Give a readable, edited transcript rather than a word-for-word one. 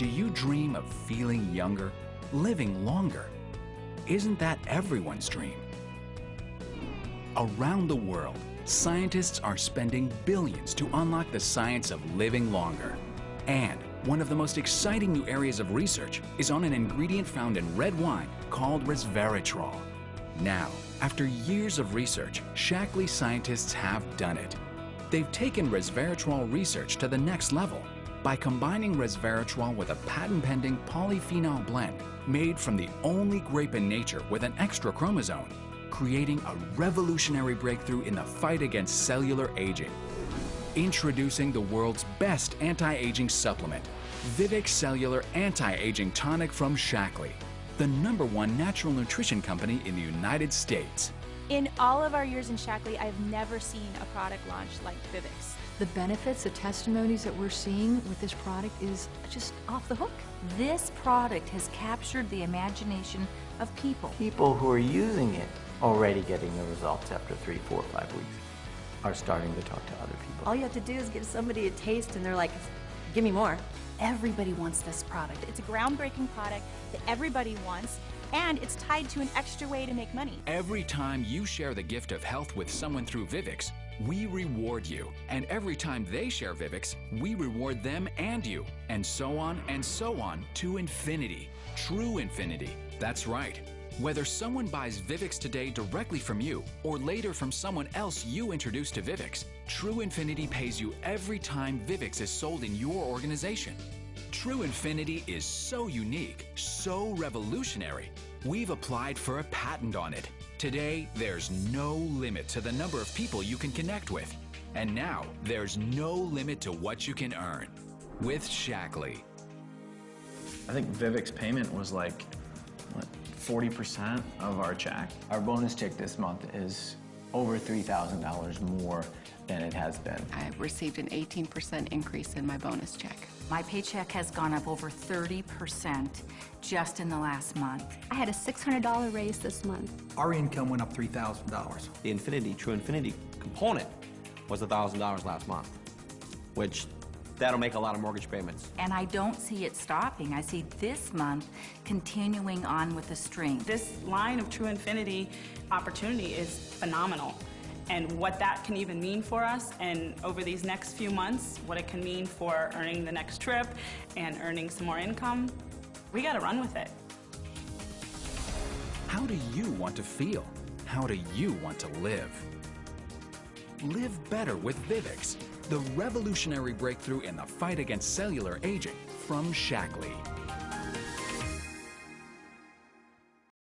Do you dream of feeling younger, living longer? Isn't that everyone's dream? Around the world, scientists are spending billions to unlock the science of living longer. And one of the most exciting new areas of research is on an ingredient found in red wine called resveratrol. Now, after years of research, Shaklee scientists have done it. They've taken resveratrol research to the next level by combining resveratrol with a patent-pending polyphenol blend made from the only grape in nature with an extra chromosome, creating a revolutionary breakthrough in the fight against cellular aging. Introducing the world's best anti-aging supplement, Vivix Cellular Anti-Aging Tonic from Shaklee, the #1 natural nutrition company in the United States. In all of our years in Shaklee, I've never seen a product launch like Vivix. The benefits, the testimonies that we're seeing with this product is just off the hook. This product has captured the imagination of people. People who are using it, already getting the results after 3, 4, 5 weeks, are starting to talk to other people. All you have to do is give somebody a taste and they're like, give me more. Everybody wants this product. It's a groundbreaking product that everybody wants, and it's tied to an extra way to make money. Every time you share the gift of health with someone through Vivix, we reward you. And every time they share Vivix, we reward them and you. And so on to infinity. True infinity. That's right. Whether someone buys Vivix today directly from you or later from someone else you introduce to Vivix, True Infinity pays you every time Vivix is sold in your organization. True Infinity is so unique, so revolutionary. We've applied for a patent on it. Today, there's no limit to the number of people you can connect with. And now, there's no limit to what you can earn with Shaklee. I think Vivix payment was like, what, 40% of our check. Our bonus check this month is over $3,000 more than it has been. I've received an 18% increase in my bonus check. My paycheck has gone up over 30% just in the last month. I had a $600 raise this month. Our income went up $3,000. The True Infinity component was $1,000 last month, which that'll make a lot of mortgage payments. And I don't see it stopping. I see this month continuing on with the stream. This line of True Infinity opportunity is phenomenal. And what that can even mean for us, and over these next few months, what it can mean for earning the next trip and earning some more income, we gotta run with it. How do you want to feel? How do you want to live? Live better with Vivix, the revolutionary breakthrough in the fight against cellular aging from Shaklee.